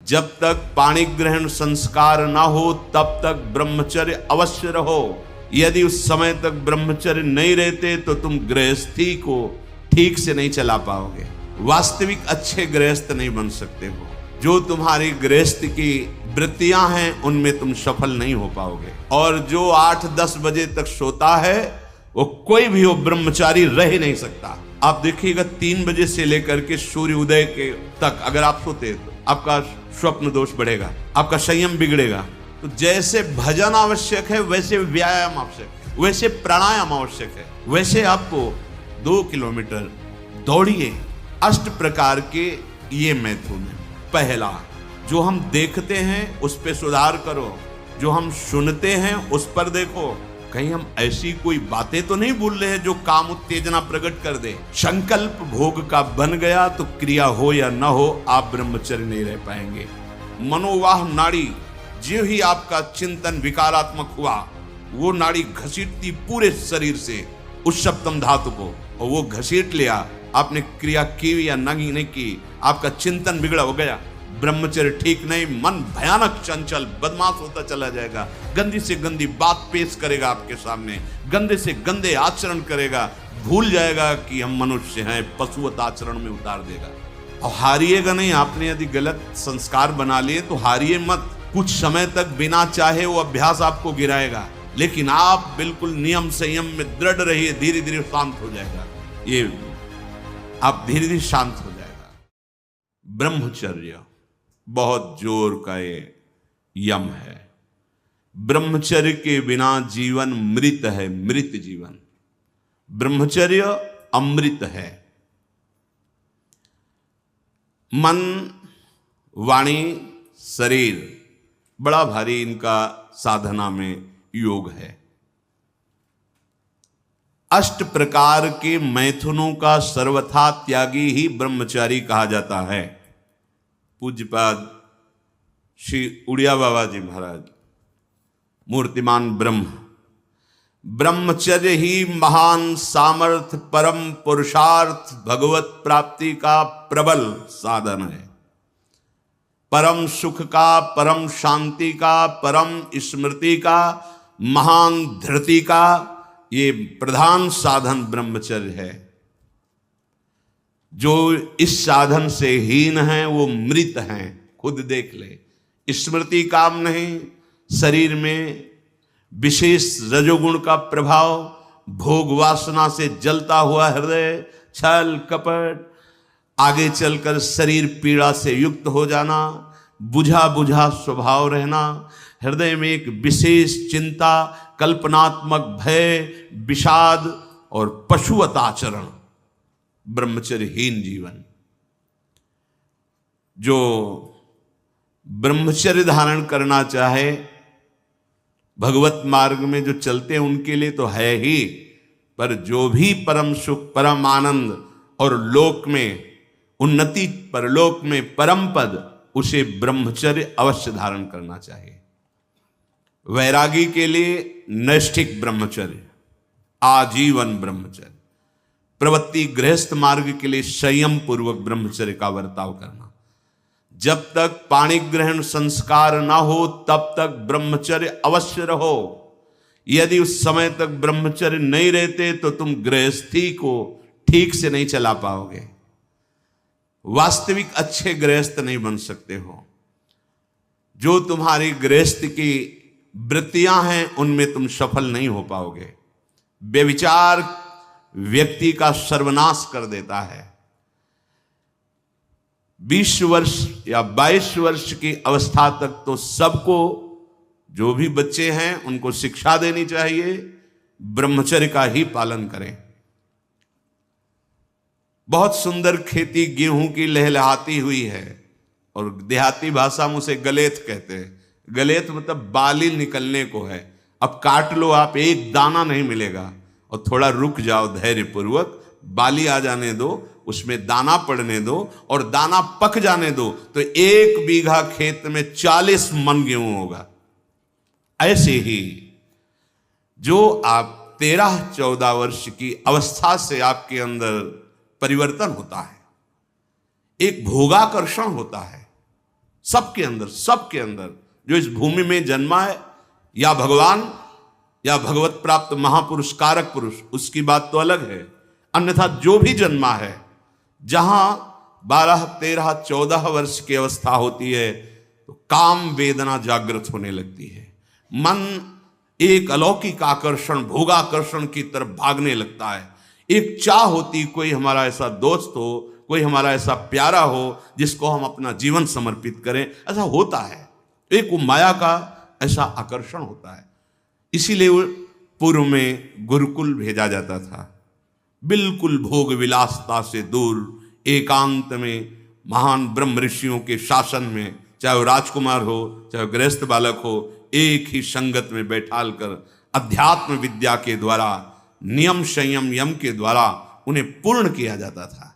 जब तक पाणी ग्रहण संस्कार ना हो तब तक ब्रह्मचर्य अवश्य रहो। यदि उस समय तक ब्रह्मचर्य नहीं रहते तो तुम गृहस्थी को ठीक से नहीं चला पाओगे, वास्तविक अच्छे गृहस्थ नहीं बन सकते हो। जो तुम्हारी गृहस्थ की वृत्तियां हैं उनमें तुम सफल नहीं हो पाओगे। और जो 8-10 बजे तक सोता है वो कोई भी हो ब्रह्मचारी रह ही नहीं सकता। आप देखिएगा 3 बजे से लेकर के सूर्य उदय के तक अगर आप सोते तो आपका स्वप्न दोष बढ़ेगा, आपका संयम बिगड़ेगा। तो जैसे भजन आवश्यक है वैसे व्यायाम आवश्यक है, वैसे प्राणायाम आवश्यक है, वैसे आपको 2 किलोमीटर दौड़िए। 8 प्रकार के ये मैथुन है। पहला, जो हम देखते हैं उस पे सुधार करो, जो हम सुनते हैं उस पर देखो। कहीं हम ऐसी कोई बातें तो नहीं बोल रहे हैं जो काम उत्तेजना प्रकट कर दे। संकल्प भोग का बन गया तो क्रिया हो या न हो आप ब्रह्मचर्य नहीं रह पाएंगे। मनोवाह नाड़ी, जो ही आपका चिंतन विकारात्मक हुआ वो नाड़ी घसीटती पूरे शरीर से उस सप्तम धातु को, और वो घसीट लिया, आपने क्रिया की या नहीं की, आपका चिंतन बिगड़ा हो गया। ब्रह्मचर्य ठीक नहीं, मन भयानक चंचल बदमाश होता चला जाएगा, गंदी से गंदी बात पेश करेगा आपके सामने, गंदे से गंदे आचरण करेगा, भूल जाएगा कि हम मनुष्य हैं, पशुवत आचरण में उतार देगा। और हारिएगा नहीं। आपने यदि गलत संस्कार बना लिए तो हारिए मत। कुछ समय तक बिना चाहे वो अभ्यास आपको गिराएगा, लेकिन आप बिल्कुल नियम संयम में दृढ़ रहिए, धीरे धीरे शांत हो जाएगा। ये आप धीरे धीरे शांत हो जाएगा। ब्रह्मचर्य बहुत जोर का ये यम है। ब्रह्मचर्य के बिना जीवन मृत है, मृत जीवन। ब्रह्मचर्य अमृत है। मन, वाणी, शरीर बड़ा भारी इनका साधना में योग है। 8 प्रकार के मैथुनों का सर्वथा त्यागी ही ब्रह्मचारी कहा जाता है। पूज्यपाद श्री उड़िया बाबा जी महाराज, मूर्तिमान ब्रह्म, ब्रह्मचर्य ही महान सामर्थ्य, परम पुरुषार्थ, भगवत प्राप्ति का प्रबल साधन है। परम सुख का, परम शांति का, परम स्मृति का, महान धृति का ये प्रधान साधन ब्रह्मचर्य है। जो इस साधन से हीन हैं वो मृत हैं। खुद देख ले। स्मृति काम नहीं, शरीर में विशेष रजोगुण का प्रभाव, भोग वासना से जलता हुआ हृदय, छल कपट, आगे चलकर शरीर पीड़ा से युक्त हो जाना, बुझा बुझा स्वभाव रहना, हृदय में एक विशेष चिंता, कल्पनात्मक भय, विषाद और पशुवत आचरण, ब्रह्मचर्यहीन जीवन। जो ब्रह्मचर्य धारण करना चाहे, भगवत मार्ग में जो चलते हैं उनके लिए तो है ही, पर जो भी परम सुख, परम आनंद और लोक में उन्नति, परलोक में परम पद, उसे ब्रह्मचर्य अवश्य धारण करना चाहिए। वैरागी के लिए नैष्ठिक ब्रह्मचर्य, आजीवन ब्रह्मचर्य। प्रवृत्ति गृहस्थ मार्ग के लिए संयम पूर्वक ब्रह्मचर्य का वर्ताव करना। जब तक पाणी ग्रहण संस्कार ना हो तब तक ब्रह्मचर्य अवश्य रहो। यदि उस समय तक ब्रह्मचर्य नहीं रहते तो तुम गृहस्थी को ठीक से नहीं चला पाओगे, वास्तविक अच्छे गृहस्थ नहीं बन सकते हो। जो तुम्हारी गृहस्थ की वृत्तियां हैं उनमें तुम सफल नहीं हो पाओगे। व्यभिचार व्यक्ति का सर्वनाश कर देता है। 20 वर्ष या 22 वर्ष की अवस्था तक तो सबको, जो भी बच्चे हैं उनको शिक्षा देनी चाहिए, ब्रह्मचर्य का ही पालन करें। बहुत सुंदर खेती गेहूं की लहलहाती हुई है, और देहाती भाषा में उसे गलेत कहते हैं। गलेत मतलब बाली निकलने को है। अब काट लो आप, एक दाना नहीं मिलेगा, और थोड़ा रुक जाओ धैर्य पूर्वक, बाली आ जाने दो, उसमें दाना पड़ने दो और दाना पक जाने दो, तो 1 बीघा खेत में 40 मन गेहूं होगा। ऐसे ही जो आप 13-14 वर्ष की अवस्था से आपके अंदर परिवर्तन होता है, एक भोगाकर्षण होता है, सबके अंदर जो इस भूमि में जन्मा है, या भगवान या भगवत प्राप्त महापुरुष कारक पुरुष, उसकी बात तो अलग है। अन्यथा जो भी जन्मा है, जहां 12, 13, 14 वर्ष की अवस्था होती है तो काम वेदना जागृत होने लगती है। मन एक अलौकिक आकर्षण, भोगाकर्षण की तरफ भागने लगता है। एक चाह होती, कोई हमारा ऐसा दोस्त हो, कोई हमारा ऐसा प्यारा हो जिसको हम अपना जीवन समर्पित करें। ऐसा होता है, एक माया का ऐसा आकर्षण होता है। इसीलिए पूर्व में गुरुकुल भेजा जाता था, बिल्कुल भोग विलासता से दूर, एकांत में महान ब्रह्म ऋषियों के शासन में, चाहे वो राजकुमार हो चाहे वो गृहस्थ बालक हो, एक ही संगत में बैठाल कर अध्यात्म विद्या के द्वारा, नियम संयम यम के द्वारा उन्हें पूर्ण किया जाता था।